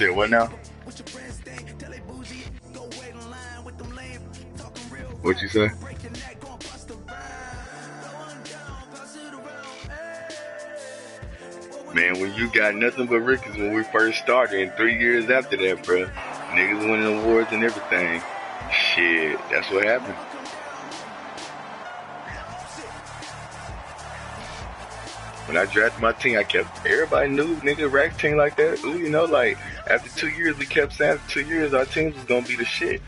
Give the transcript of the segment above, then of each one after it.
said what now? What you say? Man, when you got nothing but rookies when we first started, and 3 years after that, bro, niggas winning awards and everything. Shit, that's what happened. When I drafted my team, I kept, everybody knew, nigga, rack team like that. Ooh, you know, like, after 2 years, we kept saying after 2 years, our teams was gonna be the shit.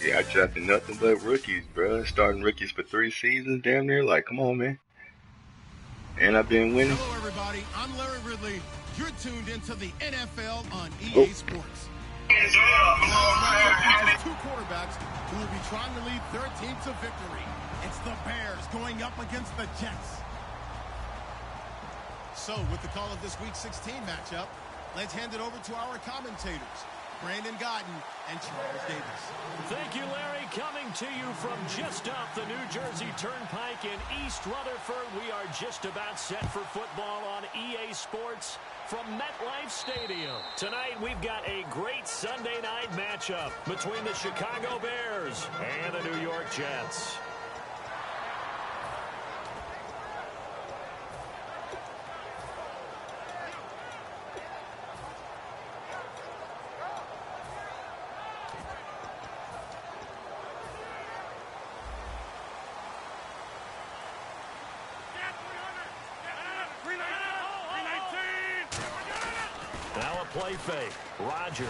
Yeah, I drafted nothing but rookies, bro. Starting rookies for 3 seasons, damn near. Like, come on, man. And I've been winning. Hello, everybody. I'm Larry Ridley. You're tuned into the NFL on EA Sports. Two quarterbacks who will be trying to lead their team to victory. It's the Bears going up against the Jets. So, with the call of this Week 16 matchup, let's hand it over to our commentators, Brandon Guyton and Charles Davis. Thank you, Larry. Coming to you from just off the New Jersey Turnpike in East Rutherford, we are just about set for football on EA Sports from MetLife Stadium. Tonight, we've got a great Sunday night matchup between the Chicago Bears and the New York Jets. Now a play fake. Rodgers.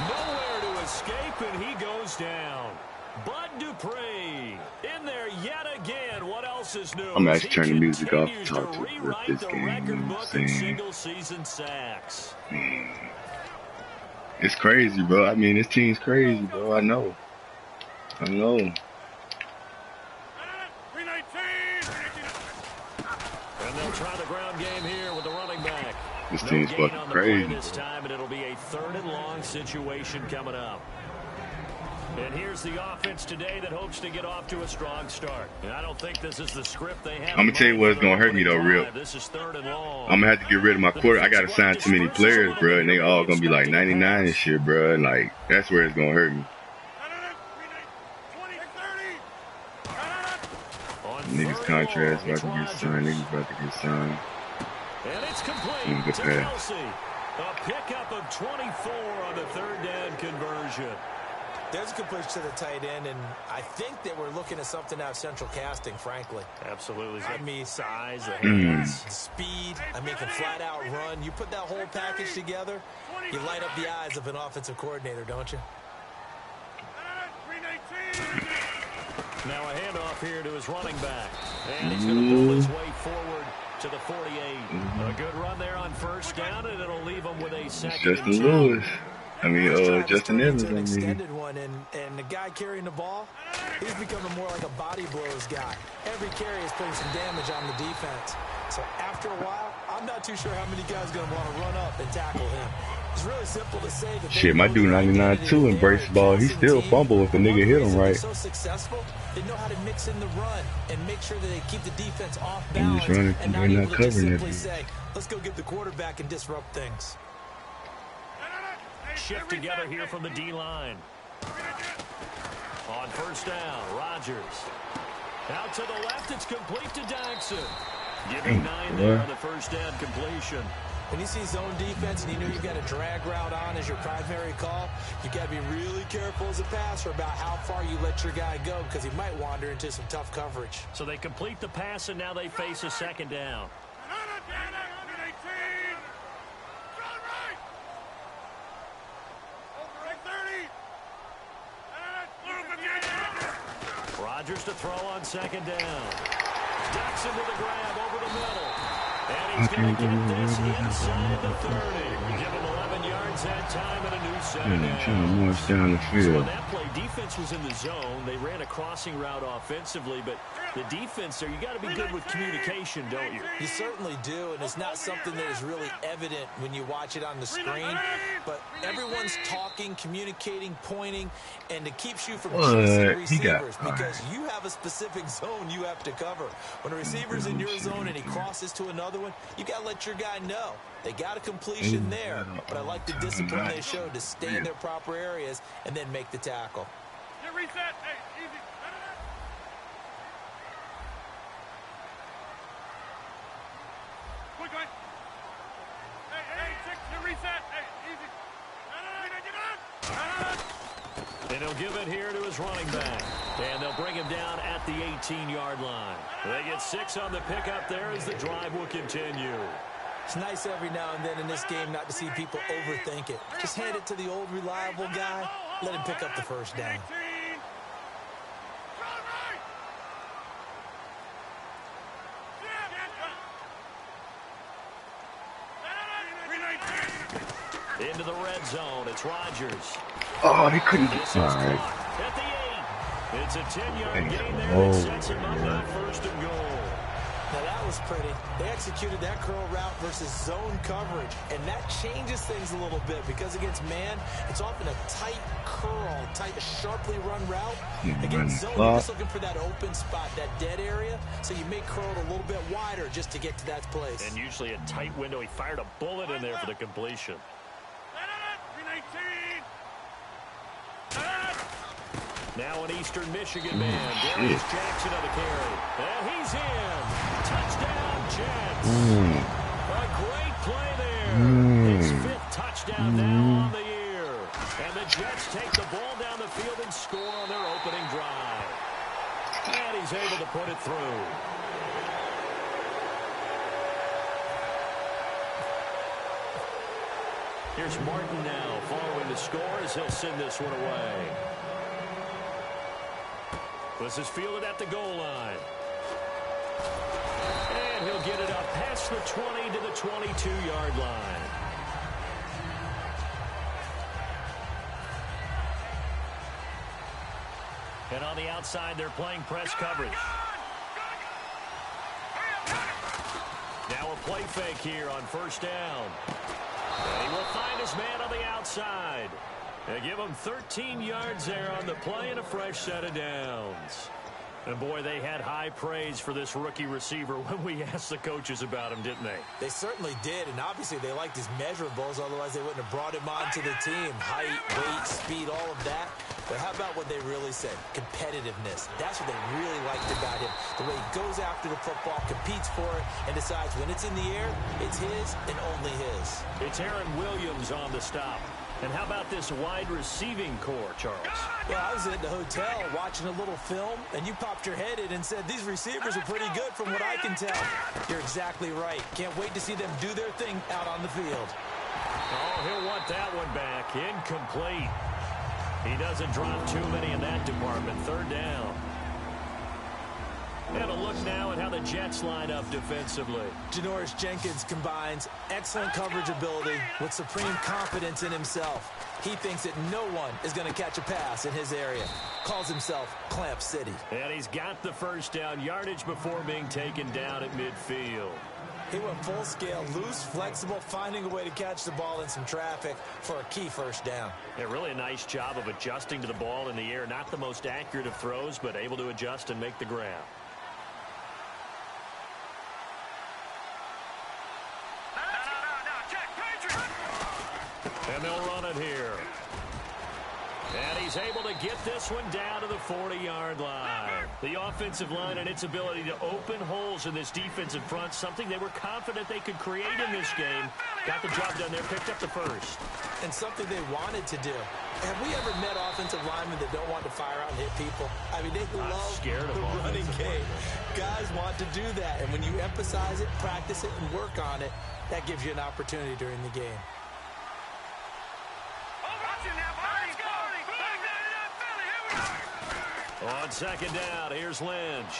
Nowhere to escape, and he goes down. Bud Dupree in there yet again. What else is new? I'm actually turning the music off to talk to rewrite this the game. record book in single-season sacks. It's crazy, bro. I mean, this team's crazy, bro. I know. And they'll try the ground game here with the running back. This team's fucking crazy. This time, and it'll be a 3rd and long situation coming up. And here's the offense today that hopes to get off to a strong start. And I don't think this is the script they have. I'm gonna tell you what's gonna hurt me though, real. This is 3rd and long. I'm gonna have to get rid of my quarter. I gotta sign too many players, bro, and they all gonna be like 99 and shit, bro. And like that's where it's gonna hurt me. Niggas contracts about to get signed. Niggas about to get signed. And it's complete to Kelsey. A pickup of 24 on the 3rd down conversion. There's a completion to the tight end, and I think that we're looking at something out of central casting, frankly. Absolutely. I mean, size, the hands, speed. I mean, can flat out run. You put that whole package together, you light up the eyes of an offensive coordinator, don't you? Now a handoff here to his running back. And he's going to pull his way forward to the 48. A good run there on 1st down, and it'll leave him with a 2nd and 2. Justin Evans. An extended one, and the guy carrying the ball, he's becoming more like a body blows guy. Every carry is putting some damage on the defense. So after a while, I'm not too sure how many guys are going to want to run up and tackle him. It's really simple to say that. Shit, my dude 99 too embrace ball. He still fumble if a nigga hit him right. So successful, they know how to mix in the run and make sure that they keep the defense off balance. And not able to just simply say, let's go get the quarterback and disrupt things. Shift together here from the D-line. On 1st down, Rodgers. Out to the left, it's complete to Jackson. Giving 9 there on the 1st down completion. When you see zone defense and you know you've got a drag route on as your primary call, you got to be really careful as a passer about how far you let your guy go because he might wander into some tough coverage. So they complete the pass, and now they face a 2nd down. Rodgers to throw on 2nd down. Jackson with a grab over the middle. And he's going to get this inside the 30. Give him 11 yards that time and a new set of downs. Down the field. So on that play, defense was in the zone. They ran a crossing route offensively, but the defense there, you got to be good with communication, don't you? You certainly do, and it's not something that is really evident when you watch it on the screen, but everyone's talking, communicating, pointing, and it keeps you from chasing receivers because you have a specific zone you have to cover. When a receiver's in your zone and he crosses to another one, you got to let your guy know. They got a completion there, but I like the discipline they showed to stay in their proper areas and then make the tackle. Reset. Hey, easy. Quick, guys. Hey, reset. Hey, easy. And he'll give it here to his running back. And they'll bring him down at the 18-yard line. They get 6 on the pickup there as the drive will continue. It's nice every now and then in this game not to see people overthink it. Just hand it to the old reliable guy. Let him pick up the first down. Into the red zone. It's Rodgers. Oh, he couldn't get at the 8. It's a 10-yard gain there. It sets him up now, first and goal. Now that was pretty. They executed that curl route versus zone coverage, and that changes things a little bit because against man, it's often a tight curl, sharply run route. Against zone, you're just looking for that open spot, that dead area, so you make curl a little bit wider just to get to that place. And usually a tight window. He fired a bullet in there for the completion. Now an Eastern Michigan man, Darius Jackson on the carry. And he's in. Touchdown, Jets. A great play there. His 5th touchdown now on the year. And the Jets take the ball down the field and score on their opening drive. And he's able to put it through. Here's Martin now following the score as he'll send this one away. This is fielded at the goal line. And he'll get it up past the 20 to the 22-yard line. And on the outside, they're playing press coverage. Now a play fake here on first down. And he will find his man on the outside. They give him 13 yards there on the play and a fresh set of downs. And, boy, they had high praise for this rookie receiver when we asked the coaches about him, didn't they? They certainly did, and obviously they liked his measurables, otherwise they wouldn't have brought him on to the team. Height, weight, speed, all of that. But how about what they really said? Competitiveness. That's what they really liked about him. The way he goes after the football, competes for it, and decides when it's in the air, it's his and only his. It's Aaron Williams on the stop. And how about this wide receiving core, Charles? Well, I was at the hotel watching a little film, and you popped your head in and said, these receivers are pretty good from what I can tell. You're exactly right. Can't wait to see them do their thing out on the field. Oh, he'll want that one back. Incomplete. He doesn't drop too many in that department. Third down. And a look now at how the Jets line up defensively. Janoris Jenkins combines excellent coverage ability with supreme confidence in himself. He thinks that no one is going to catch a pass in his area. Calls himself Clamp City. And he's got the first down yardage before being taken down at midfield. He went full scale, loose, flexible, finding a way to catch the ball in some traffic for a key first down. Yeah, really a nice job of adjusting to the ball in the air. Not the most accurate of throws, but able to adjust and make the grab. And they'll run it here. And he's able to get this one down to the 40-yard line. The offensive line and its ability to open holes in this defensive front, something they were confident they could create in this game. Got the job done there, picked up the first. And something they wanted to do. Have we ever met offensive linemen that don't want to fire out and hit people? I mean, they love the running game. Guys want to do that. And when you emphasize it, practice it, and work on it, that gives you an opportunity during the game. On second down, here's Lynch.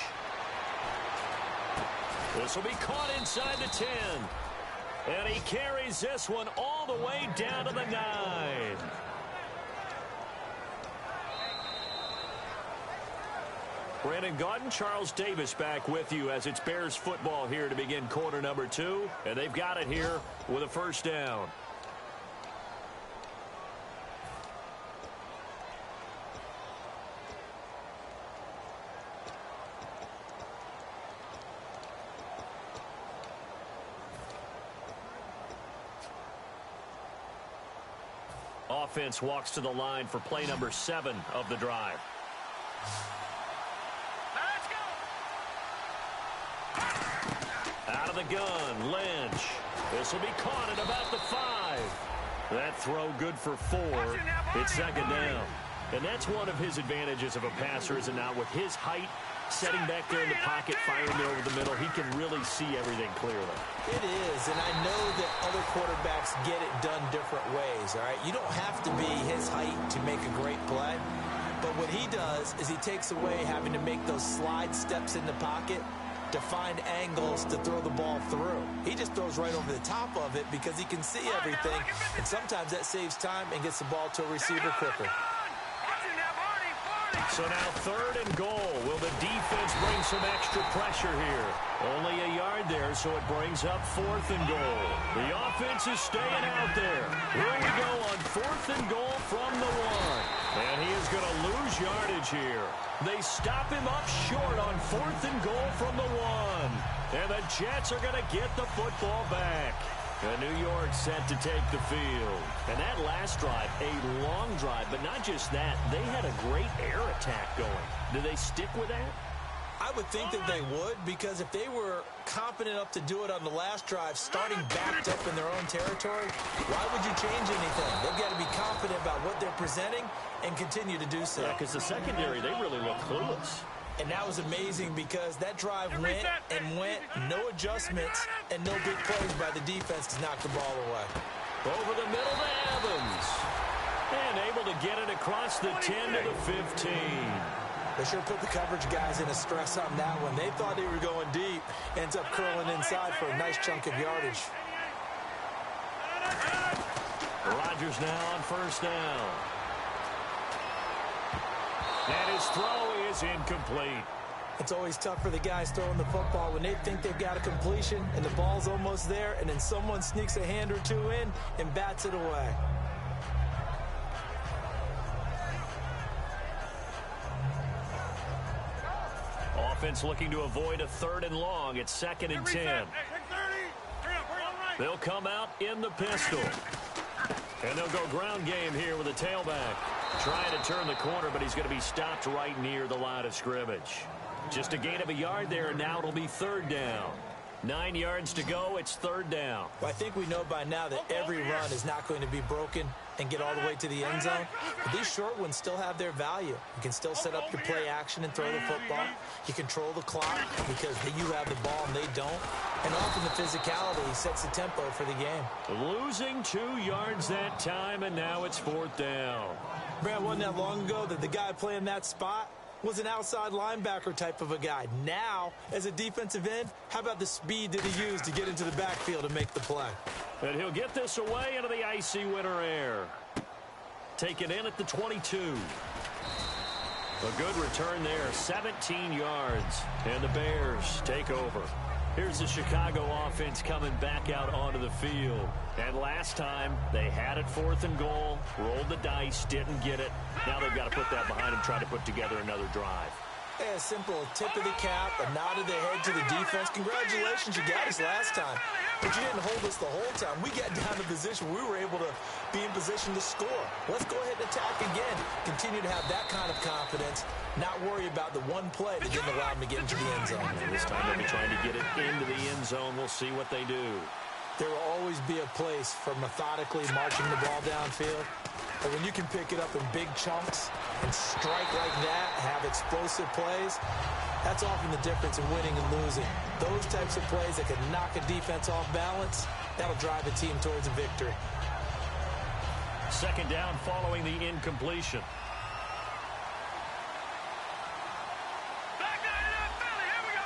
This will be caught inside the 10. And he carries this one all the way down to the 9. Brandon Gaudin, Charles Davis back with you as it's Bears football here to begin quarter number 2. And they've got it here with a first down. Offense walks to the line for play number 7 of the drive. Let's go. Out of the gun, Lynch. This will be caught at about the 5. That throw good for 4. It's second down. And that's one of his advantages of a passer, is it not? With his height, setting back there in the pocket, firing it over the middle, he can really see everything clearly. It is, and I know that other quarterbacks get it done different ways, all right? You don't have to be his height to make a great play, but what he does is he takes away having to make those slide steps in the pocket to find angles to throw the ball through. He just throws right over the top of it because he can see everything, and sometimes that saves time and gets the ball to a receiver quicker. So now 3rd and goal. Will the defense bring some extra pressure here? Only a yard there, so it brings up 4th and goal. The offense is staying out there. Here we go on 4th and goal from the 1. And he is going to lose yardage here. They stop him up short on 4th and goal from the 1. And the Jets are going to get the football back. And New York set to take the field. And that last drive, a long drive, but not just that. They had a great air attack going. Do they stick with that? I would think that they would, because if they were confident enough to do it on the last drive, starting backed up in their own territory, why would you change anything? They've got to be confident about what they're presenting and continue to do so. Yeah, because the secondary, they really look clueless. And that was amazing because that drive went and went, no adjustments, and no big plays by the defense to knock the ball away. Over the middle to Evans. And able to get it across the 10 to the 15. They sure put the coverage guys in a stress on that one. They thought they were going deep. Ends up curling inside for a nice chunk of yardage. Rodgers now on 1st down. And his throw is incomplete. It's always tough for the guys throwing the football when they think they've got a completion and the ball's almost there, and then someone sneaks a hand or two in and bats it away. Offense looking to avoid a 3rd and long. It's 2nd and 10. They'll come out in the pistol. And they'll go ground game here with a tailback. Trying to turn the corner, but he's going to be stopped right near the line of scrimmage. Just a gain of a yard there, and now it'll be 3rd down. 9 yards to go, it's 3rd down. Well, I think we know by now that every run is not going to be broken and get all the way to the end zone. But these short ones still have their value. You can still set up your play action and throw the football. You control the clock because you have the ball and they don't. And often the physicality sets the tempo for the game. Losing 2 yards that time, and now it's 4th down. Brad, wasn't that long ago that the guy playing that spot was an outside linebacker type of a guy. Now, as a defensive end, how about the speed that he used to get into the backfield and make the play? And he'll get this away into the icy winter air. Taken in at the 22. A good return there, 17 yards. And the Bears take over. Here's the Chicago offense coming back out onto the field. And last time, they had it 4th and goal, rolled the dice, didn't get it. Now they've got to put that behind them, try to put together another drive. Yeah, a simple tip of the cap, a nod of the head to the defense. Congratulations, you got us last time. But you didn't hold us the whole time. We got down to position. We were able to be in position to score. Let's go ahead and attack again. Continue to have that kind of confidence. Not worry about the one play that didn't allow them to get into the end zone. And this time they'll be trying to get it into the end zone. We'll see what they do. There will always be a place for methodically marching the ball downfield. But when you can pick it up in big chunks and strike like that, have explosive plays, that's often the difference in winning and losing. Those types of plays that can knock a defense off balance, that'll drive a team towards a victory. 2nd down following the incompletion. Back down in that belly. Here we go.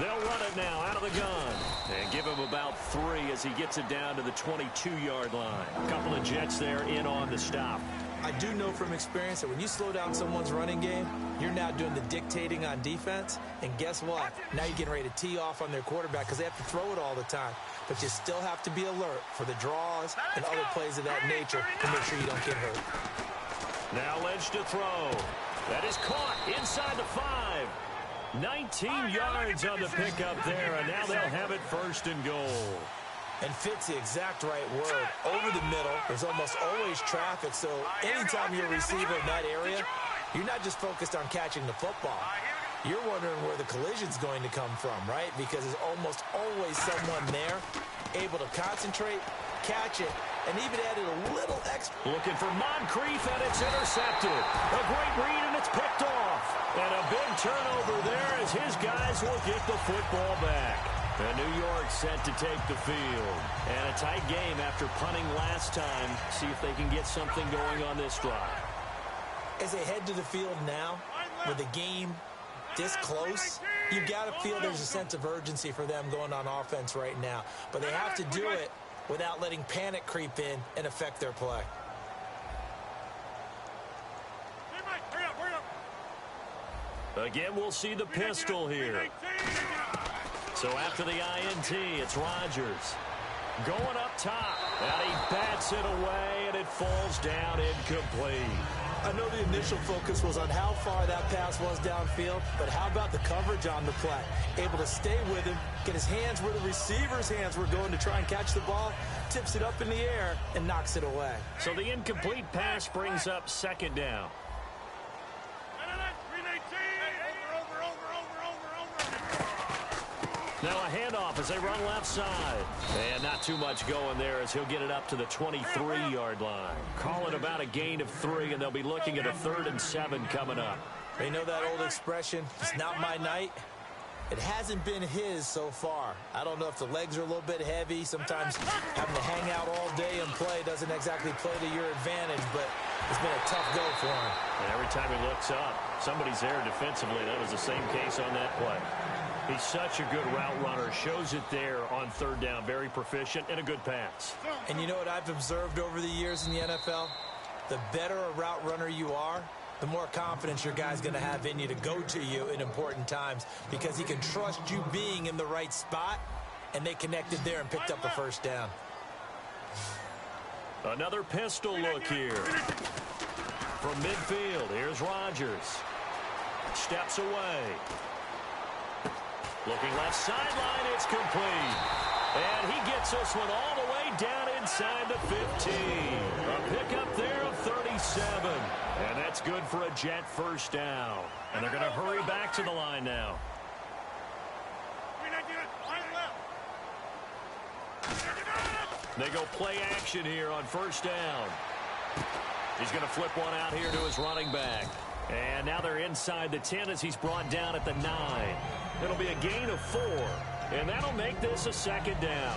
They'll run it now out of the gun. And give him about 3 as he gets it down to the 22-yard line. A couple of Jets there in on the stop. I do know from experience that when you slow down someone's running game, you're now doing the dictating on defense. And guess what? Now you're getting ready to tee off on their quarterback because they have to throw it all the time. But you still have to be alert for the draws and other plays of that nature to make sure you don't get hurt. Now Lynch to throw. That is caught inside the 5. 19 yards on the pickup there, and now they'll have it 1st and goal. And fits the exact right word. Over the middle, there's almost always traffic, so anytime you're a receiver in that area, you're not just focused on catching the football. You're wondering where the collision's going to come from, right? Because there's almost always someone there able to concentrate, catch it, and even added a little extra. Looking for Moncrief, and it's intercepted. A great read, and it's picked off. And a big turnover there as his guys will get the football back. And New York set to take the field. And a tight game after punting last time. See if they can get something going on this drive. As they head to the field now, with the game this close, you've got to feel there's a sense of urgency for them going on offense right now. But they have to do it without letting panic creep in and affect their play. Again, we'll see the pistol here. So after the INT, it's Rodgers. Going up top, and he bats it away, and it falls down incomplete. I know the initial focus was on how far that pass was downfield, but how about the coverage on the play? Able to stay with him, get his hands where the receiver's hands were going to try and catch the ball, tips it up in the air, and knocks it away. So the incomplete pass brings up 2nd down. Now a handoff as they run left side. And not too much going there as he'll get it up to the 23-yard line. Call it about a gain of 3, and they'll be looking at a 3rd and 7 coming up. They know that old expression, it's not my night. It hasn't been his so far. I don't know if the legs are a little bit heavy. Sometimes having to hang out all day and play doesn't exactly play to your advantage, but it's been a tough go for him. And every time he looks up, somebody's there defensively. That was the same case on that play. He's such a good route runner. Shows it there on 3rd down. Very proficient and a good pass. And you know what I've observed over the years in the NFL? The better a route runner you are, the more confidence your guy's going to have in you to go to you in important times because he can trust you being in the right spot, and they connected there and picked up the 1st down. Another pistol look here. From midfield, here's Rodgers. Steps away. Looking left sideline, it's complete. And he gets this one all the way down inside the 15. A pickup there of 37. And that's good for a Jet 1st down. And they're going to hurry back to the line now. They go play action here on 1st down. He's going to flip one out here to his running back. And now they're inside the 10 as he's brought down at the 9. It'll be a gain of 4. And that'll make this a 2nd down.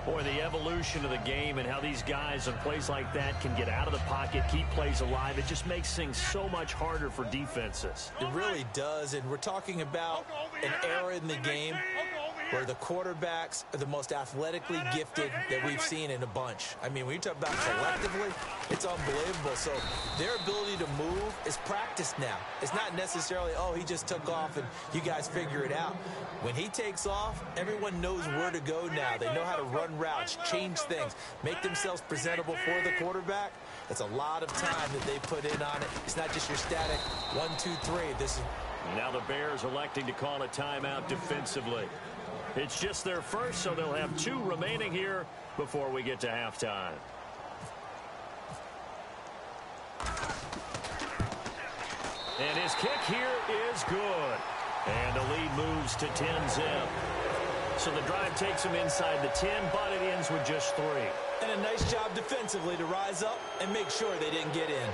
Boy, the evolution of the game and how these guys on plays like that can get out of the pocket, keep plays alive, it just makes things so much harder for defenses. It really does, and we're talking about an era in the game where the quarterbacks are the most athletically gifted that we've seen in a bunch. I mean, when you talk about collectively, it's unbelievable. So their ability to move is practiced now. It's not necessarily, oh, he just took off and you guys figure it out. When he takes off, everyone knows where to go now. They know how to run routes, change things, make themselves presentable for the quarterback. That's a lot of time that they put in on it. It's not just your static 1, 2, 3. This is now the Bears electing to call a timeout defensively. It's just their first, so they'll have 2 remaining here before we get to halftime. And his kick here is good. And the lead moves to 10-zip. So the drive takes him inside the 10, but it ends with just 3. And a nice job defensively to rise up and make sure they didn't get in.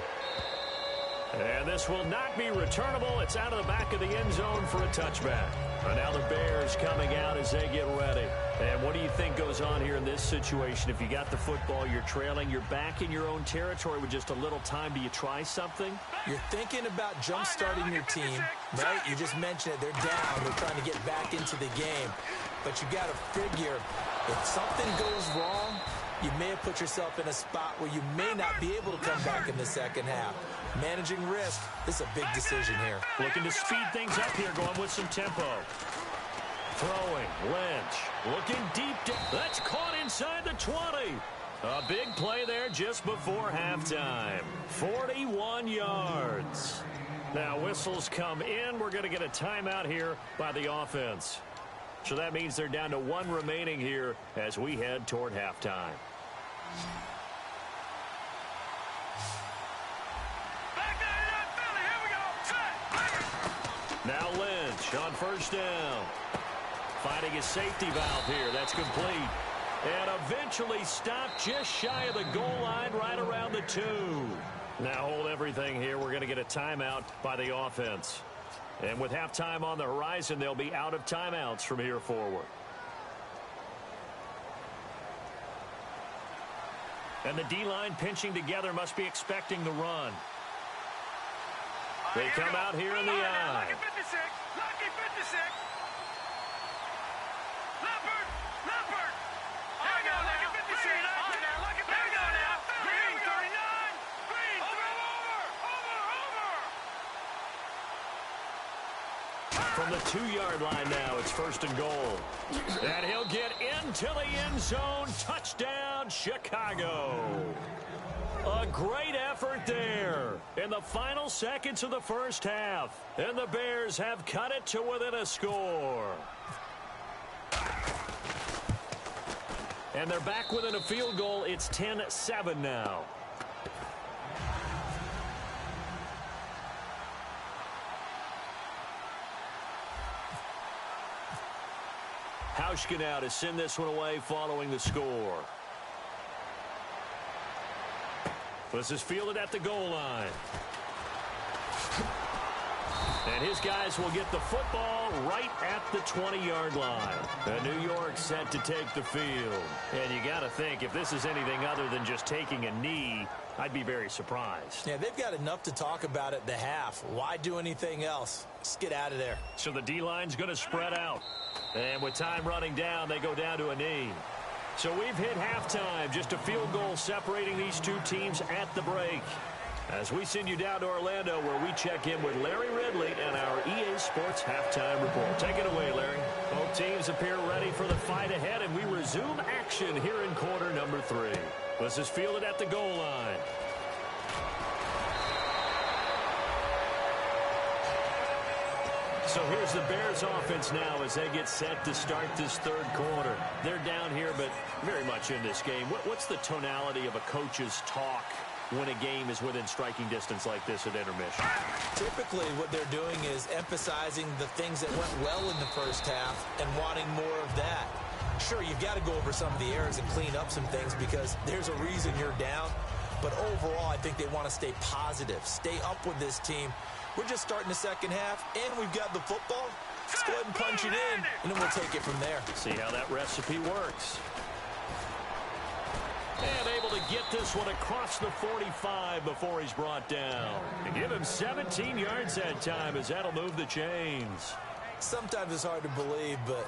And this will not be returnable. It's out of the back of the end zone for a touchback. And now the Bears coming out as they get ready. And what do you think goes on here in this situation? If you got the football, you're trailing, you're back in your own territory with just a little time. Do you try something? You're thinking about jump-starting your team, right? You just mentioned it. They're down. They're trying to get back into the game. But you got to figure if something goes wrong, you may have put yourself in a spot where you may not be able to come back in the second half. Managing risk, this is a big decision here. Looking to speed things up here, going with some tempo. Throwing, Lynch, looking deep. That's caught inside the 20. A big play there just before halftime. 41 yards. Now whistles come in. We're going to get a timeout here by the offense. So that means they're down to one remaining here as we head toward halftime. Now Lynch on first down. Finding his safety valve here. That's complete. And eventually stopped just shy of the goal line right around the 2. Now hold everything here. We're going to get a timeout by the offense. And with halftime on the horizon, they'll be out of timeouts from here forward. And the D-line pinching together must be expecting the run. They come out here in the eye. Lucky 56. Lucky 56. Leopard. Leopard. Here we go now. Lucky 56. Here we go now. Green 39. Green. Over. From the 2-yard line now, it's first and goal. And he'll get into the end zone. Touchdown, Chicago. A great effort there in the final seconds of the first half. And the Bears have cut it to within a score. And they're back within a field goal. It's 10-7 now. Hauschka now to send this one away following the score. This is fielded at the goal line. And his guys will get the football right at the 20-yard line. And New York set to take the field. And you got to think, if this is anything other than just taking a knee, I'd be very surprised. Yeah, they've got enough to talk about at the half. Why do anything else? Just get out of there. So the D-line's going to spread out. And with time running down, they go down to a knee. So we've hit halftime. Just a field goal separating these two teams at the break. As we send you down to Orlando, where we check in with Larry Ridley and our EA Sports Halftime Report. Take it away, Larry. Both teams appear ready for the fight ahead, and we resume action here in quarter number 3. This is fielded at the goal line. So here's the Bears offense now as they get set to start this third quarter. They're down here, but very much in this game. What's the tonality of a coach's talk when a game is within striking distance like this at intermission? Typically, what they're doing is emphasizing the things that went well in the first half and wanting more of that. Sure, you've got to go over some of the errors and clean up some things because there's a reason you're down. But overall, I think they want to stay positive, stay up with this team. We're just starting the second half, and we've got the football. Let's go ahead and punch it in, and then we'll take it from there. See how that recipe works. And able to get this one across the 45 before he's brought down. And give him 17 yards that time as that'll move the chains. Sometimes it's hard to believe, but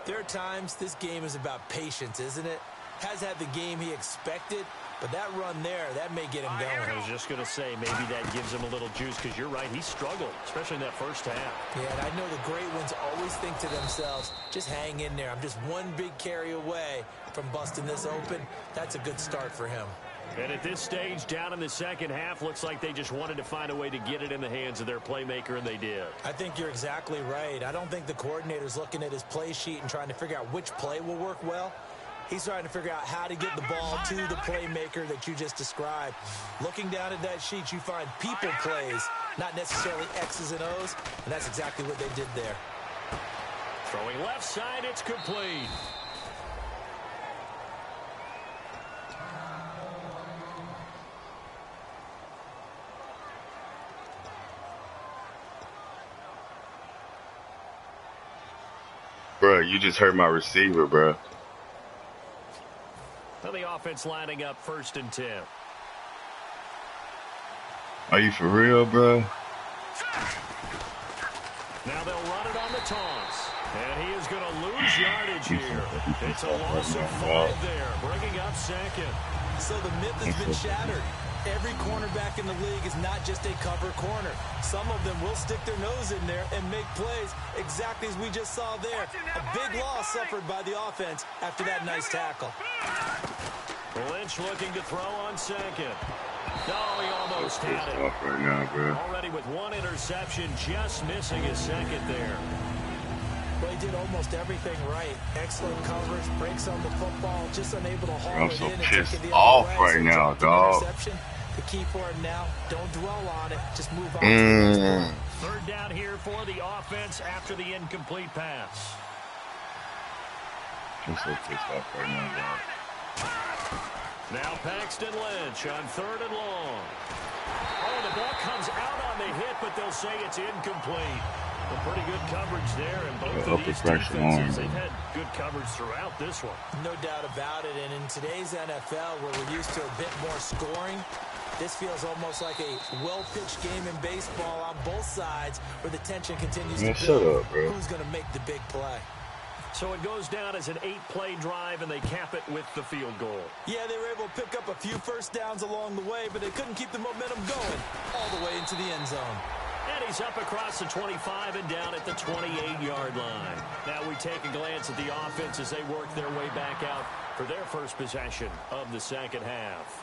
there are times this game is about patience, isn't it? Has had the game he expected, but that run there, that may get him going. I was just going to say, maybe that gives him a little juice, because you're right, he struggled, especially in that first half. Yeah, and I know the great ones always think to themselves, just hang in there. I'm just one big carry away from busting this open. That's a good start for him. And at this stage, down in the second half, looks like they just wanted to find a way to get it in the hands of their playmaker, and they did. I think you're exactly right. I don't think the coordinator's looking at his play sheet and trying to figure out which play will work well. He's trying to figure out how to get the ball to the playmaker that you just described. Looking down at that sheet, you find people plays, not necessarily X's and O's, and that's exactly what they did there. Throwing left side, it's complete. Bro, you just hurt my receiver, bro. Well, the offense lining up 1st and 10. Are you for real, bro? Now they'll run it on the toss. And he is going to lose yardage here. It's a loss of 5 there, bringing up 2nd. So the myth has been shattered. Every cornerback in the league is not just a cover corner. Some of them will stick their nose in there and make plays exactly as we just saw there. A big loss suffered by the offense after that nice tackle. Lynch looking to throw on 2nd. No, he almost had it. Right now, bro. Already with 1 interception, just missing his 2nd there. Well, he did almost everything right. Excellent coverage, breaks on the football, just unable to haul it in and take it the other way. Right now, dog. The key for him now, don't dwell on it. Just move on to the next one. 3rd down here for the offense after the incomplete pass. I'm so pissed off right now, dog. Now Paxton Lynch on 3rd and long. Oh, the ball comes out on the hit, but they'll say it's incomplete. A pretty good coverage there, and both of these defenses, they've had good coverage throughout this one. No doubt about it, and in today's NFL, where we're used to a bit more scoring, this feels almost like a well-pitched game in baseball on both sides, where the tension continues to build. Shut up, bro. Who's going to make the big play? So it goes down as an 8-play drive, and they cap it with the field goal. Yeah, they were able to pick up a few first downs along the way, but they couldn't keep the momentum going all the way into the end zone. And he's up across the 25 and down at the 28-yard line. Now we take a glance at the offense as they work their way back out for their first possession of the 2nd half.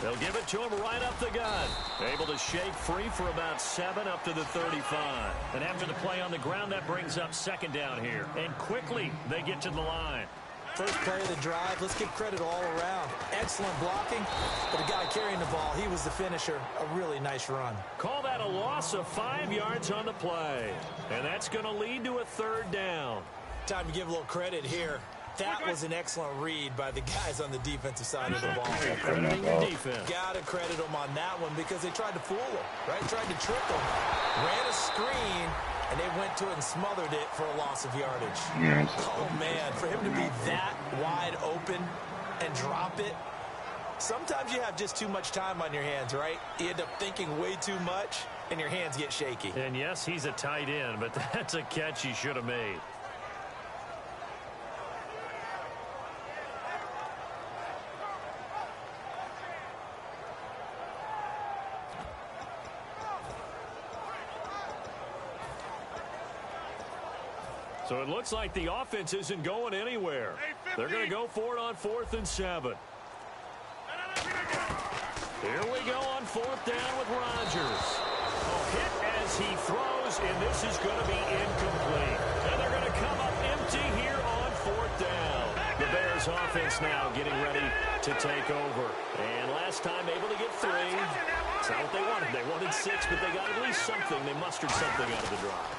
They'll give it to him right up the gut. Able to shake free for about 7 up to the 35. And after the play on the ground, that brings up 2nd down here. And quickly, they get to the line. First play of the drive, let's give credit all around. Excellent blocking, but the guy carrying the ball, he was the finisher. A really nice run. Call that a loss of 5 yards on the play. And that's going to lead to a 3rd down. Time to give a little credit here. That was an excellent read by the guys on the defensive side of the ball. Crediting your defense. Got to credit them on that one because they tried to fool him, right? Tried to trick him. Ran a screen, and they went to it and smothered it for a loss of yardage. Oh, man, for him to be that wide open and drop it, sometimes you have just too much time on your hands, right? You end up thinking way too much, and your hands get shaky. And, yes, he's a tight end, but that's a catch he should have made. So it looks like the offense isn't going anywhere. They're going to go for it on 4th and 7. Here we go on 4th down with Rodgers. Hit as he throws, and this is going to be incomplete. And they're going to come up empty here on 4th down. The Bears offense now getting ready to take over. And last time able to get 3. That's not what they wanted. They wanted 6, but they got at least something. They mustered something out of the drive.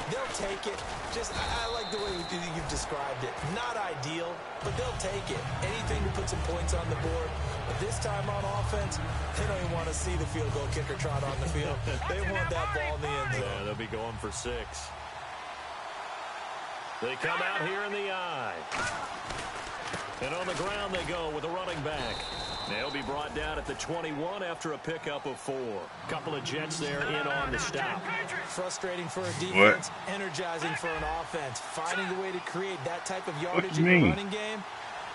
They'll take it. Just, I like the way you've described it. Not ideal, but they'll take it. Anything to put some points on the board. But this time on offense, they don't even want to see the field goal kicker trot on the field. They want that ball in the end zone. Yeah, they'll be going for 6. They come out here in the eye. And on the ground they go with a running back. They'll be brought down at the 21 after a pickup of 4. Couple of Jets there in on the stop. Frustrating for a defense, energizing for an offense. Finding a way to create that type of yardage in the running game,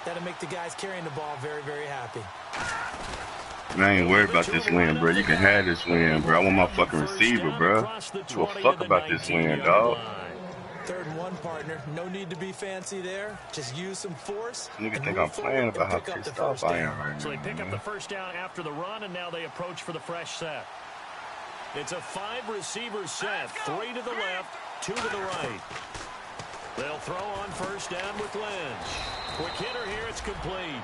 that'll make the guys carrying the ball very, very happy. I ain't worried about this win, bro. You can have this win, bro. I want my fucking receiver, bro. Well, fuck about this win, dog. 3rd and 1, partner. No need to be fancy there. Just use some force. Nigga think I'm playing about how pissed off I am right now. So they pick up the 1st down after the run, and now they approach for the fresh set. It's a 5-receiver set. 3 to the left, 2 to the right. They'll throw on 1st down with Lynch. Quick hitter here, it's complete.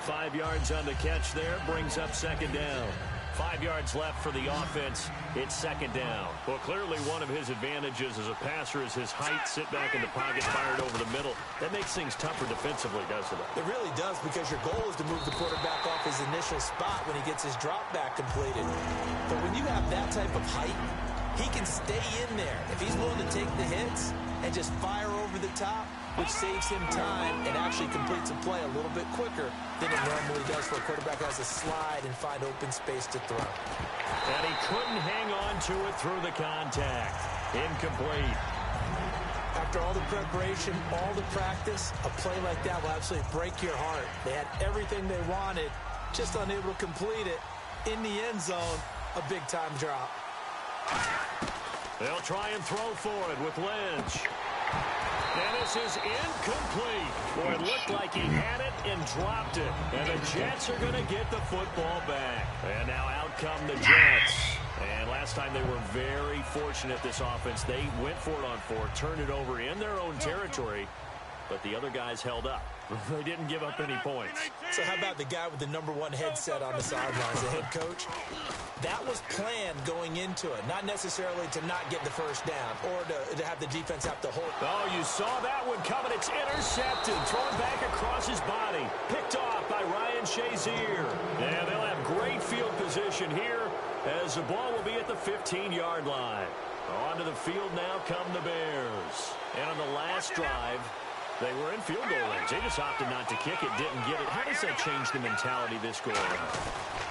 5 yards on the catch there, brings up 2nd down. 5 yards left for the offense. It's 2nd down. Well, clearly one of his advantages as a passer is his height. Sit back in the pocket, fired over the middle. That makes things tougher defensively, doesn't it? It really does, because your goal is to move the quarterback off his initial spot when he gets his drop back completed. But when you have that type of height, he can stay in there. If he's willing to take the hits and just fire over the top, which saves him time and actually completes a play a little bit quicker than it normally does for a quarterback who has to slide and find open space to throw. And he couldn't hang on to it through the contact. Incomplete. After all the preparation, all the practice, a play like that will absolutely break your heart. They had everything they wanted, just unable to complete it. In the end zone, a big-time drop. They'll try and throw for it with Lynch. And this is incomplete. Boy, it looked like he had it and dropped it. And the Jets are going to get the football back. And now out come the Jets. And last time they were very fortunate, this offense. They went for it on 4, turned it over in their own territory, but the other guys held up. They didn't give up any points. So how about the guy with the #1 headset on the sidelines, the head coach? That was planned going into it, not necessarily to not get the first down or to have the defense have to hold. Oh, you saw that one coming. It's intercepted, thrown back across his body, picked off by Ryan Shazier. And they'll have great field position here as the ball will be at the 15-yard line. Onto the field now come the Bears. And on the last drive, they were in field goal range. They just opted not to kick it, didn't get it. How does that change the mentality this go around?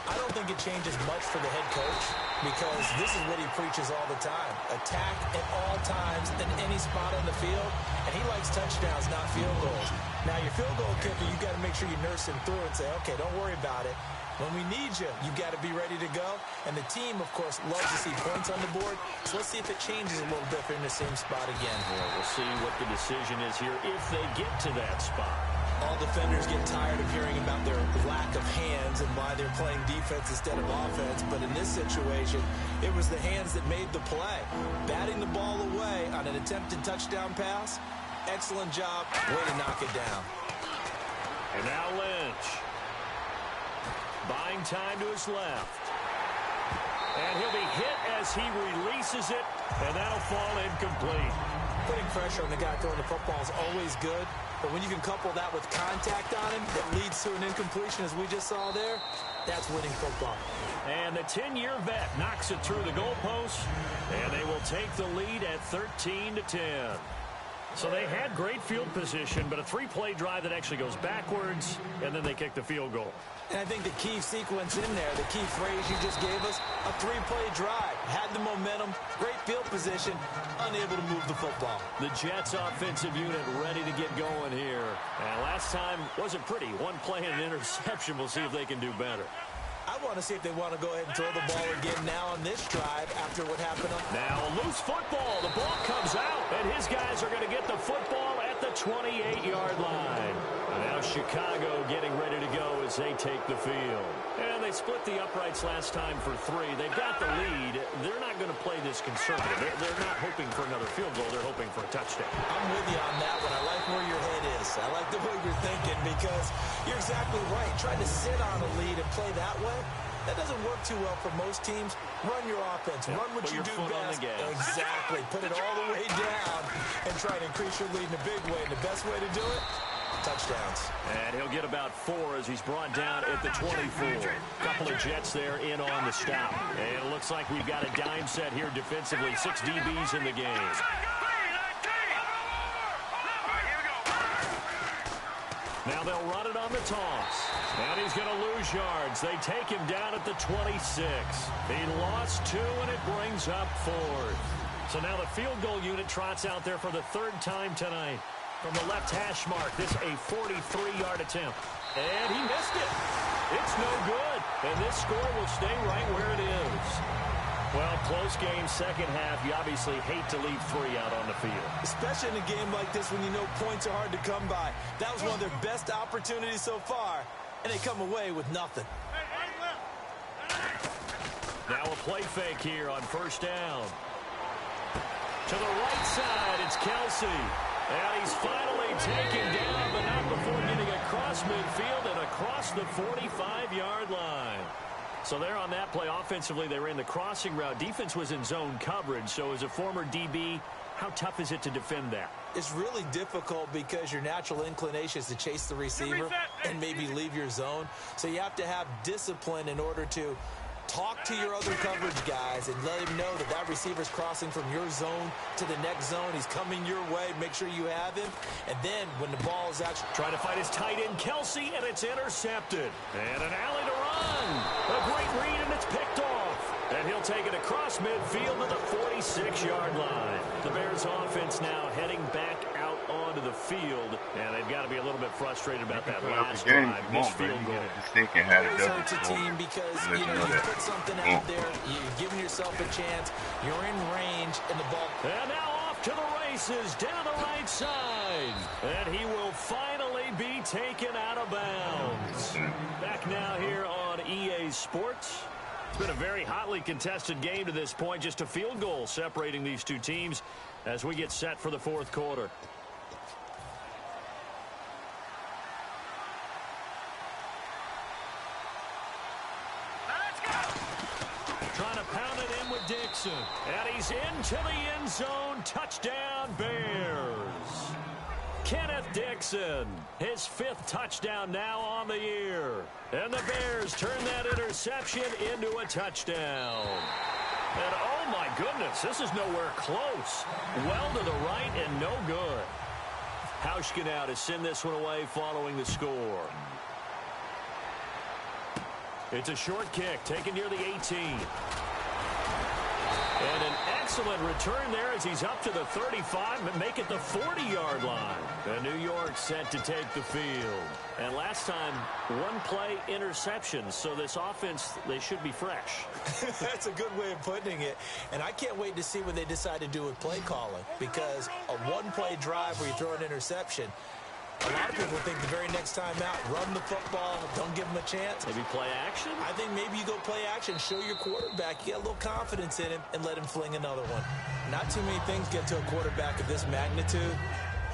I don't think it changes much for the head coach because this is what he preaches all the time. Attack at all times in any spot on the field, and he likes touchdowns, not field goals. Now, your field goal kicker, you got to make sure you nurse him through and say, okay, don't worry about it. When we need you, you got to be ready to go. And the team, of course, loves to see points on the board. So let's see if it changes a little bit if they're in the same spot again. Well, we'll see what the decision is here if they get to that spot. All defenders get tired of hearing about their lack of hands and why they're playing defense instead of offense. But in this situation, it was the hands that made the play. Batting the ball away on an attempted touchdown pass. Excellent job. Way to knock it down. And now Lynch. Buying time to his left. And he'll be hit as he releases it, and that'll fall incomplete. Putting pressure on the guy throwing the football is always good, but when you can couple that with contact on him that leads to an incompletion, as we just saw there, that's winning football. And the 10-year vet knocks it through the goalpost, and they will take the lead at 13-10. So they had great field position, but a 3-play drive that actually goes backwards, and then they kick the field goal. And I think the key sequence in there, the key phrase you just gave us, a 3-play drive. Had the momentum, great field position, unable to move the football. The Jets offensive unit ready to get going here. And last time wasn't pretty. 1 play and an interception. We'll see if they can do better. I want to see if they want to go ahead and throw the ball again now on this drive after what happened. Now a loose football. The ball comes out, and his guys are going to get the football at the 28-yard line. And now Chicago getting ready to go as they take the field. And they split the uprights last time for 3. They've got the lead. They're not going to play this conservative. They're not hoping for another field goal. They're hoping for a touchdown. I'm with you on that one. I like where your head is. I like the way you're thinking because you're exactly right. Trying to sit on a lead and play that way, that doesn't work too well for most teams. Run your offense. Run what you do best. Exactly. Put it all the way down and try to increase your lead in a big way. And the best way to do it, touchdowns. And he'll get about 4 as he's brought down at the 24. Couple of Jets there in on the stop. And it looks like we've got a dime set here defensively. 6 DBs in the game. Now they'll run it on the toss. And he's going to lose yards. They take him down at the 26. He lost 2, and it brings up 4th. So now the field goal unit trots out there for the 3rd time tonight. From the left hash mark, this a 43-yard attempt. And he missed it. It's no good. And this score will stay right where it is. Well, close game, second half. You obviously hate to leave 3 out on the field. Especially in a game like this when you know points are hard to come by. That was one of their best opportunities so far, and they come away with nothing. Now a play fake here on 1st down. To the right side, it's Kelsey. And he's finally taken down, but not before getting across midfield and across the 45-yard line. So there on that play, offensively, they ran the crossing route. Defense was in zone coverage. So as a former DB, how tough is it to defend that? It's really difficult because your natural inclination is to chase the receiver and maybe leave your zone. So you have to have discipline in order to Talk to your other coverage guys and let him know that that receiver's crossing from your zone to the next zone. He's coming your way. Make sure you have him. And then when the ball is actually trying to fight his tight end, Kelsey, and it's intercepted. And an alley to run. A great read, and it's picked off. And he'll take it across midfield to the 46-yard line. The Bears offense now heading back out onto the field, and they've got to be a little bit frustrated about that last drive. Missed field goal. It hurts a team because, you put something out there, you're giving yourself a chance, you're in range, and the ball. And now off to the races, down the right side. And he will finally be taken out of bounds. Back now here on EA Sports. It's been a very hotly contested game to this point. Just a field goal separating these two teams as we get set for the fourth quarter. Trying to pound it in with Dixon. And he's into the end zone. Touchdown, Bears. Kenneth Dixon, his 5th touchdown now on the year. And the Bears turn that interception into a touchdown. And oh my goodness, this is nowhere close. Well to the right and no good. Hauschka now to send this one away following the score. It's a short kick taken near the 18. And an excellent return there as he's up to the 35 and make it the 40-yard line. And New York set to take the field. And last time, one play interception. So this offense, they should be fresh. That's a good way of putting it. And I can't wait to see what they decide to do with play calling. Because a one-play drive where you throw an interception, a lot of people think the very next time out, run the football, don't give them a chance. Maybe play action? I think maybe you go play action, show your quarterback, get a little confidence in him, and let him fling another one. Not too many things get to a quarterback of this magnitude,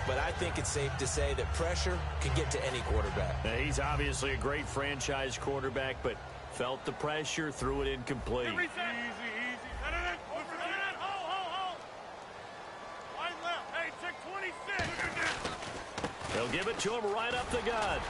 but I think it's safe to say that pressure can get to any quarterback. Now, he's obviously a great franchise quarterback, but felt the pressure, threw it incomplete. Easy, easy. Line left. Hey, check 26. They'll give it to him right up the gut.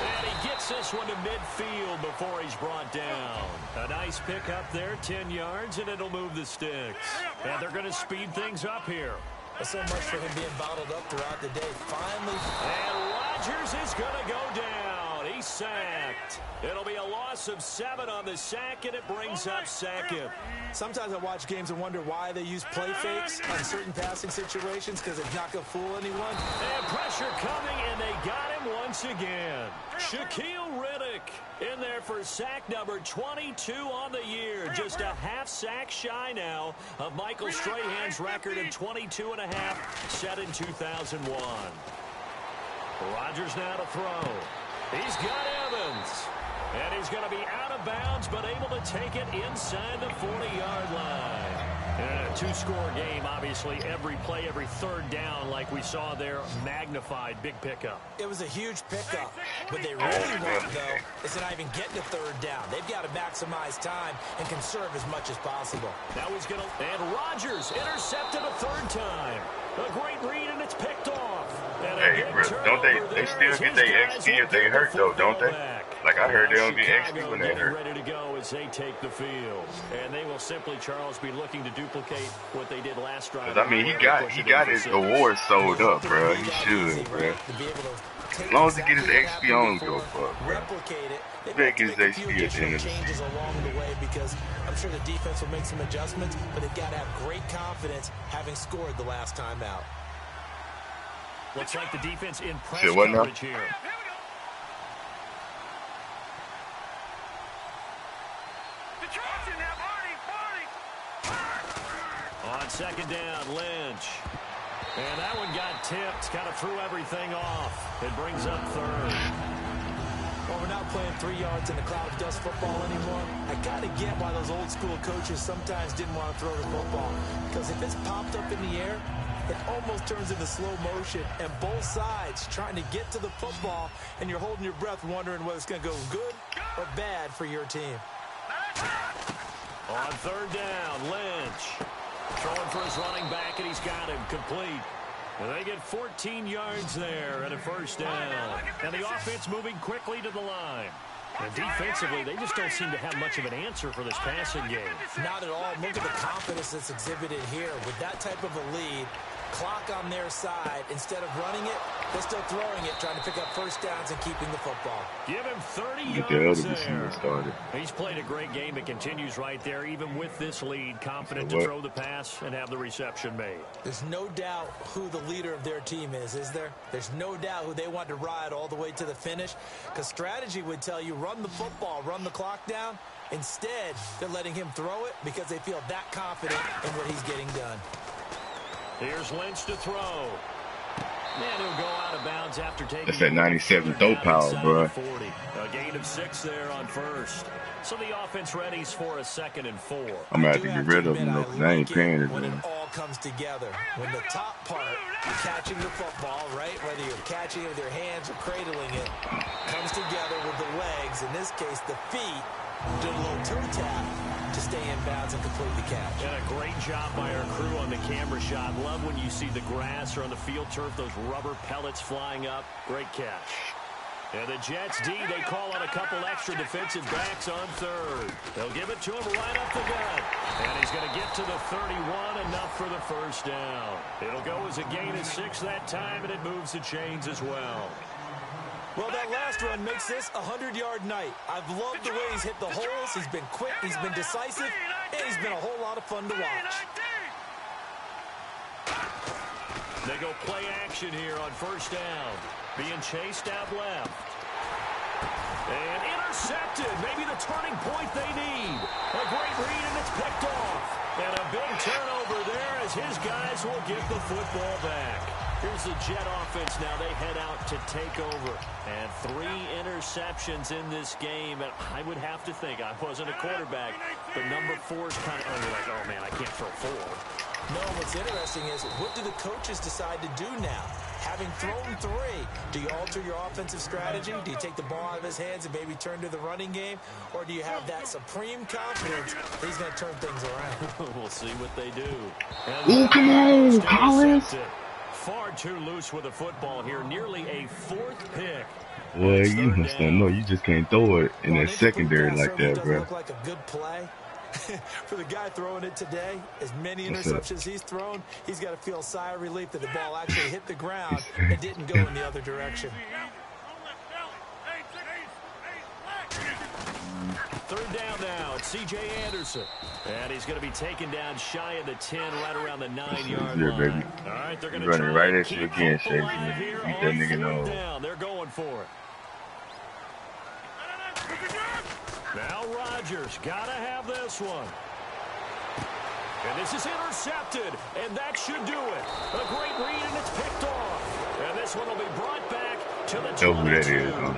And he gets this one to midfield before he's brought down. A nice pickup there, 10 yards, and it'll move the sticks. And they're going to speed things up here. So much for him being bottled up throughout the day. Finally. And Rodgers is going to go down. He's sacked. It'll be a loss of 7 on the sack, and it brings up second. Sometimes I watch games and wonder why they use play fakes on certain passing situations because it's not going to fool anyone. And pressure coming, and they got him once again. Shaquille Riddick in there for sack number 22 on the year. Just a half sack shy now of Michael Strahan's record of 22.5 set in 2001. Rodgers now to throw. He's got Evans. And he's going to be out of bounds, but able to take it inside the 40-yard line. And a 2-score game, obviously, every play, every third down, like we saw there, magnified, big pickup. It was a huge pickup. What they really want, though, is to not even get to third down. They've got to maximize time and conserve as much as possible. Now he's going to, and Rodgers intercepted a third time. A great read, and it's picked off. Hey, bro, don't they still get their XP if they hurt, though, don't they? Like, I heard they don't get XP when they hurt. Ready to go as they take the field. And they will simply, Charles, be looking to duplicate what they did last drive. I mean, he got his award sold up, bro. He should, bro. As long as he get his XP, I don't give a fuck, bro. Replicate it. He better get his XP at the end of the changes along the way because I'm sure the defense will make some adjustments, but they've got to have great confidence having scored the last time out. Looks like the defense in press coverage here. On second down, Lynch. And that one got tipped, kind of threw everything off. It brings up third. Well, we're not playing 3 yards in a cloud of dust football anymore. I got to get why those old school coaches sometimes didn't want to throw the football. Because if it's popped up in the air, it almost turns into slow motion. And both sides trying to get to the football, and you're holding your breath wondering whether it's going to go good or bad for your team. On third down, Lynch. Throwing for his running back, and he's got him complete. And they get 14 yards there and a first down. And the offense moving quickly to the line. And defensively, they just don't seem to have much of an answer for this passing game. Not at all. Look at the confidence that's exhibited here. With that type of a lead, clock on their side, instead of running it, they're still throwing it, trying to pick up first downs and keeping the football. Give him 30 Get the yards other receiver started. He's played a great game. It continues right there, even with this lead, confident to throw the pass and have the reception made. There's no doubt who the leader of their team is there? There's no doubt who they want to ride all the way to the finish, because strategy would tell you run the football, run the clock down. Instead, they're letting him throw it because they feel that confident in what he's getting done. Here's Lynch to throw. And he'll go out of bounds after taking. That's that 97 throw power, bro. 40. A gain of 6 there on first. So the offense readies for a 2nd and 4. I'm gonna have to get rid of him though, because I ain't paying it. When it all comes together, when the top part, catching the football, right, whether you're catching it with your hands or cradling it, comes together with the legs, in this case the feet, do a little toe tap to stay in bounds and complete the catch. And a great job by our crew on the camera shot. Love when you see the grass or on the field turf, those rubber pellets flying up. Great catch. And the Jets D, they call on a couple extra defensive backs on third. They'll give it to him right up the gut. And he's going to get to the 31, enough for the first down. It'll go as a gain of 6 that time, and it moves the chains as well. Well, that last run makes this a 100-yard night. I've loved the way he's hit the holes. He's been quick, he's been decisive, and he's been a whole lot of fun to watch. They go play action here on first down. Being chased out left. And intercepted. Maybe the turning point they need. A great read, and it's picked off. And a big turnover there as his guys will get the football back. Here's the Jet offense now. They head out to take over. And 3 interceptions in this game. And I would have to think, I wasn't a quarterback, but number 4 is kind of, you're like, oh, man, I can't throw 4. No, what's interesting is, what do the coaches decide to do now? Having thrown 3, do you alter your offensive strategy? Do you take the ball out of his hands and maybe turn to the running game? Or do you have that supreme confidence that he's going to turn things around? We'll see what they do. Oh, come on, Collins. Far too loose with the football here. Nearly a 4th pick. Well, you must not know. You just can't throw it in that secondary like that, bro. Look like a good play. For the guy throwing it today, as many interceptions he's thrown, he's got to feel a sigh of relief that the ball actually hit the ground and didn't go in the other direction. 3rd down now. It's C.J. Anderson. And he's going to be taken down shy of the 10, right around the 9-yard line. Baby. All right, they're going to running right at you keep again, hope Shady. alive here Beat on that nigga 4th nose. down. They're going for it. Now Rodgers got to have this one. And this is intercepted, and that should do it. A great read, and it's picked off. And this one will be brought back to the 22. Know who that is, huh?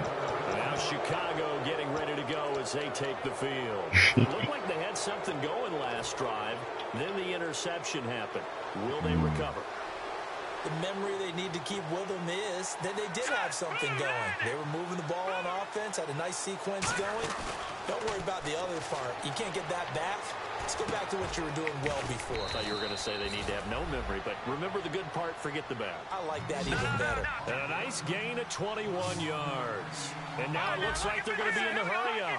Now Chicago getting ready to go as they take the field. It looked like they had something going last drive. Then the interception happened. Will they recover? The memory they need to keep with them is that they did have something going. They were moving the ball on offense, had a nice sequence going. Don't worry about the other part. You can't get that back. Let's go back to what you were doing well before. I thought you were going to say they need to have no memory, but remember the good part, forget the bad. I like that even better. And a nice gain of 21 yards. And now it looks like they're going to be in the hurry up.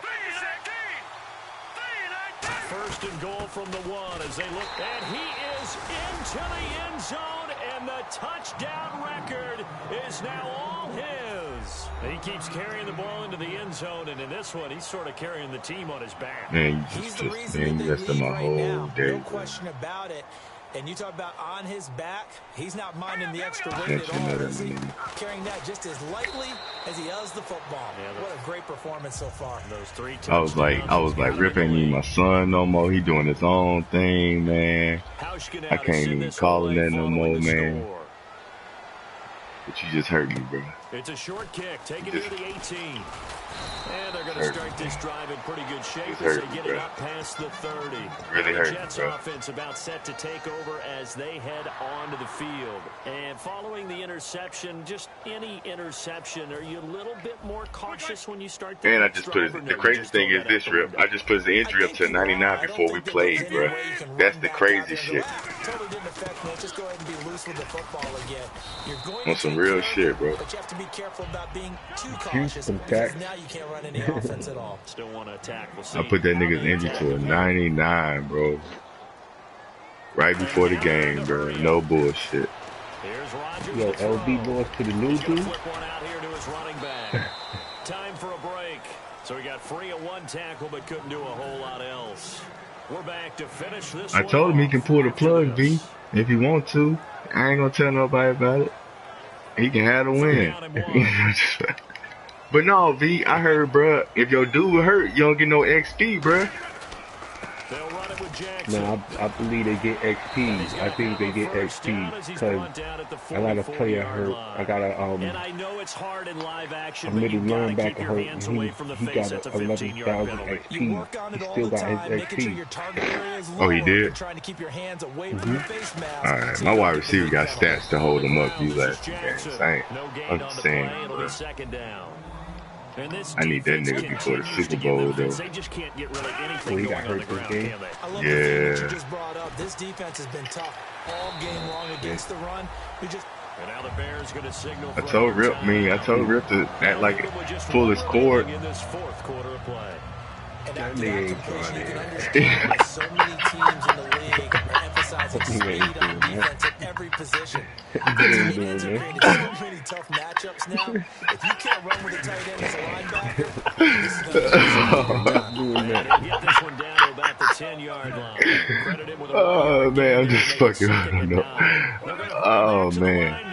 1st and goal from the 1 as they look. And he is into the end zone, and the touchdown record is now all his. He keeps carrying the ball into the end zone, and in this one, he's sort of carrying the team on his back. Man, He's the reason that they lead right now. No question about it. And you talk about on his back, he's not minding the extra weight at all, is he? Carrying that just as lightly as he does the football. Yeah, what a great performance so far. Those 3 I was like, Rip ain't even my son no more. He doing his own thing, man. I can't even call him that no more, man. But you just hurt me, bro. It's a short kick, taken near the 18. And they're going to start this drive in pretty good shape as they get it up past the 30. Really hurt, the Jets offense about set to take over as they head onto the field. And following the interception, just any interception, are you a little bit more cautious when you start the And I just put it, the crazy thing is this, Rip. I just put the injury up to 99 before we played, bro. That's the crazy shit. Totally didn't affect me. Just go ahead and be loose with the football again. You're going On some real shit, bro. But you have to be be careful about being too cautious because now you can't run any offense at all. Still want to attack. We'll see. I put that nigga's injury to a 99, bro. Right before the game, bro. No bullshit. Yo, LB lost to the new dude. Time for a break. So we got free of one tackle, but couldn't do a whole lot else. We're back to finish this. I told him he can pull the plug, V, if he want to. I ain't gonna tell nobody about it. He can have the win. But no, V, I heard, bruh, if your dude hurt, you don't get no XP, bruh. No, I believe they get XP. I think they get XP because I got a player hurt. I got a middle linebacker hurt, and he got 11,000 XP. He still got his XP. Oh, he did? Alright, my wide receiver got stats to hold him up these last 2 games. I'm just saying, bro. I need that nigga before the Super Bowl, though. So he got hurt this game? Yeah. This defense has been tough all game long against the run. I told Rip to act like pull his cord. That nigga ain't trying it. So many teams in the league are emphasizing speed on defense at every position. Teams have created so many tough matchups now. If you can't run with a tight end as a linebacker, this is going to get this one down to about the 10-yard line. Oh man, I'm just fucking. I don't know. Oh man.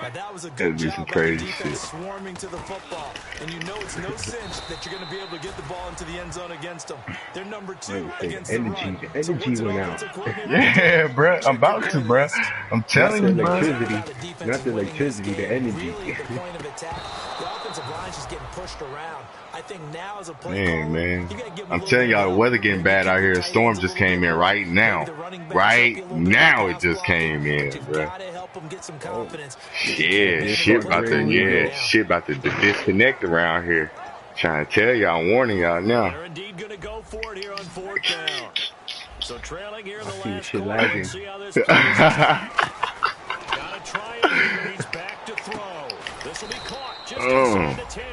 Now that was a good job some by crazy the defense shit. swarming to the football. And you know it's no cinch that you're going to be able to get the ball into the end zone against them. They're number 2 against the run. The energy went out. Yeah, bruh. I'm about to, bruh. I'm telling you, bruh. Not the electricity, the energy. Really at the point of attack, the offensive line's just getting pushed around. I think now as a play Man. I'm telling y'all, the weather getting bad out here. A storm just came in right now. Right now it just came in, bruh. Yeah, shit about to disconnect around here. Trying to tell y'all, I'm warning y'all now. They're indeed going to go for it here on 4th down. So trailing here in the last shit quarter. lagging. See how this plays out. Gotta try it here. He's back to throw. This will be caught just inside the 10.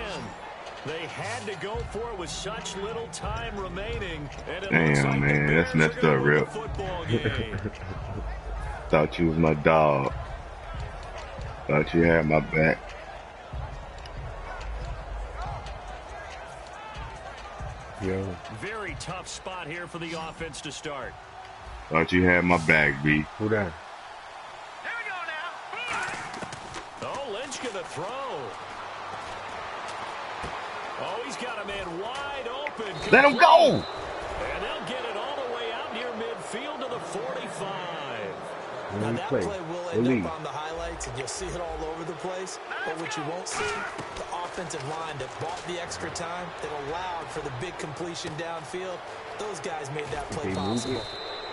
They had to go for it with such little time remaining. And it looks like man, that's messed up, Rip. Thought you was my dog. Thought you had my back. Yo. Very tough spot here for the offense to start. Thought you had my back, B. Who that? Here we go now. Oh, Lynch gonna throw. Oh, he's got a man wide open. Let him go! And they'll get it all the way out near midfield to the 45. Now that play will end up on the highlights, and you'll see it all over the place. But what you won't see, the offensive line that bought the extra time, that allowed for the big completion downfield. Those guys made that play possible.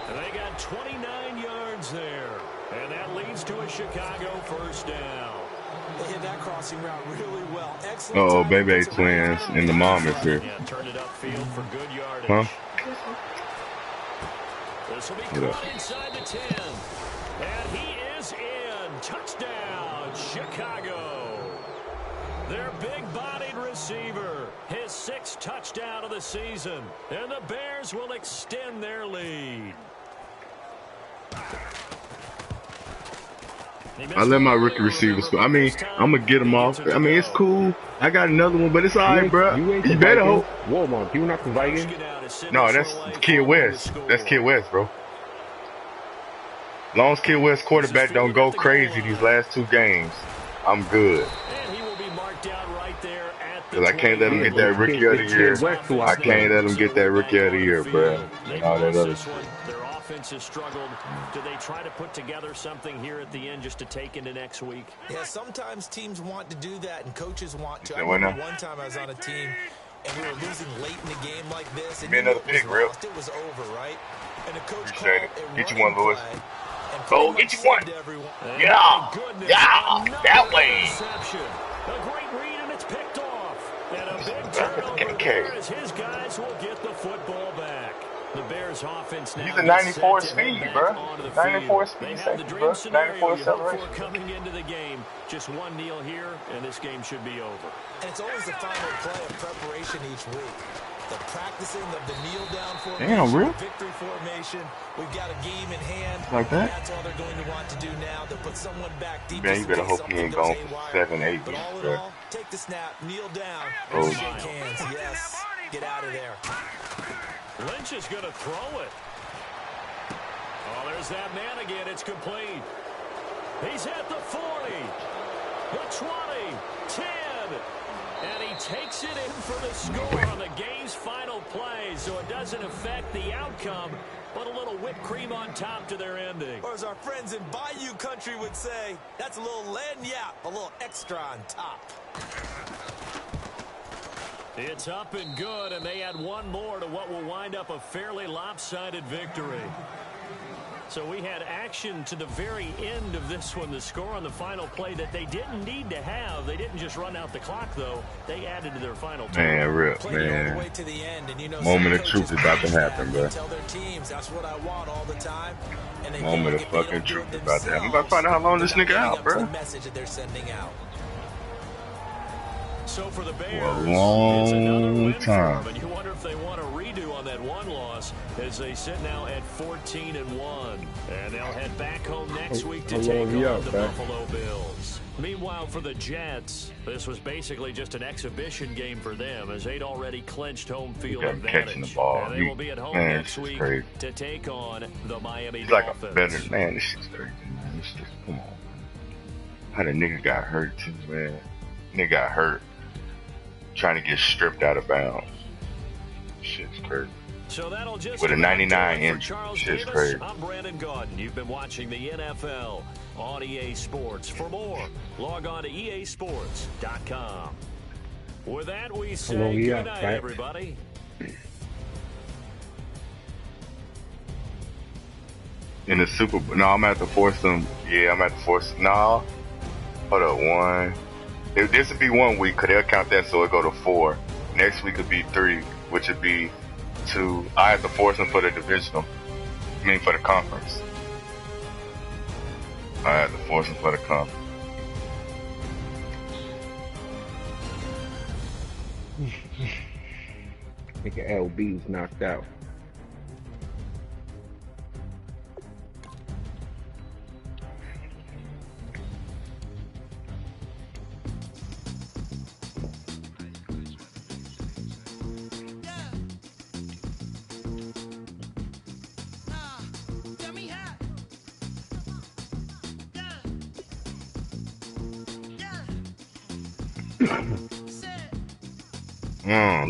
And they got 29 yards there. And that leads to a Chicago first down. They hit that crossing route really well. Excellent. Uh-oh, baby twins, and the mom is here. Yeah, turned it upfield for good yardage. Huh? This will be caught inside the 10. And he is in. Touchdown, Chicago. Their big-bodied receiver, his 6th touchdown of the season. And the Bears will extend their lead. I let my rookie receivers go. I mean, I'm going to get them off. I mean, it's cool. I got another one, but it's all right, bro. You better hope. Walmart, you not the Vikings? No, that's Kid West. That's Kid West, bro. Long as Kid West quarterback don't go crazy these last 2 games, I'm good. Because I can't let him get that rookie of the year. I can't let him get that rookie of the year, bro. And all that other shit. Offense has struggled. Do they try to put together something here at the end just to take into next week? Yeah, sometimes teams want to do that and coaches want to. I remember one time I was on a team and we were losing late in the game like this. And another pick, Rip. It was over, right? And the coach Appreciate it. called Get you one, Lewis. Oh, get you one. Yeah, yeah, that way. A great read and it's picked off. And a big turnover there as his guys will get the football back. The Bears offense now He's a 94 speed, bro. 94 speed safety, bro. 94 acceleration. Coming into the game, just one kneel here, and this game should be over. And it's always the final play of preparation each week. The practicing of the kneel down formation, Damn, real? the victory formation. We've got a game in hand. Like that? That's all they're going to want to do now. To put someone back deep. Man, you better hope he ain't going for 7, 8 But weeks, all in bro. all, take the snap, kneel down, Oh. shake hands. Yes, get out of there. Lynch is going to throw it. Oh, there's that man again. It's complete. He's at the 40, the 20, 10. And he takes it in for the score on the game's final play, so it doesn't affect the outcome, but a little whipped cream on top to their ending. Or as our friends in Bayou Country would say, that's a little lagniappe, a little extra on top. It's up and good, and they add one more to what will wind up a fairly lopsided victory. So we had action to the very end of this one, the score on the final play that they didn't need to have. They didn't just run out the clock, though. They added to their final time. Man, rip, man. Moment of truth is about to happen, bro. Tell their teams, that's what I want all the time. And Moment of fucking truth is about to happen. I'm about to find out how long this nigga out, bro. The message that they're sending out. So for the Bears, For a long it's another win time. for them, and you wonder if they want to redo on that one loss as they sit now at 14-1, and they'll head back home next week to take on the Buffalo Bills. Meanwhile, for the Jets, this was basically just an exhibition game for them as they'd already clinched home field advantage. Catching the ball. And they will be at home next week to take on the Miami Dolphins. Like a better man. This shit's crazy, man. This shit, come on. How the nigga got hurt too, man. Nigga got hurt trying to get stripped out of bounds. Shit's crazy. So that'll just with a 99 inch. Shit's crazy. I'm Brandon Gaudin. You've been watching the NFL on EA Sports. For more, log on to easports.com. With that, we say good night, everybody. In the Super Bowl, no, I'm gonna have to force them. Yeah, I'm gonna have to force. No, hold up, 1. This would be 1 week, because they'll count that so it'll go to 4. Next week would be 3, which would be 2. I have to force them for the divisional. I mean, for the conference. I have to force them for the conference. I think LB's knocked out.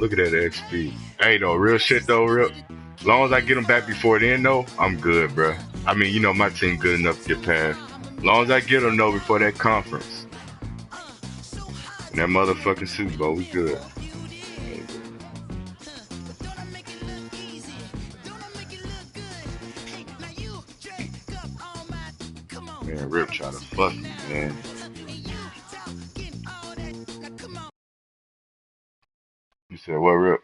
Look at that XP. Hey, though, real shit, though, real. As long as I get them back before then, though, I'm good, bro. I mean, you know, my team good enough to get past. As long as I get them, though, before that conference. And that motherfucking Super Bowl, we good. Man, Rip try to fuck me, man. You said what, Rip?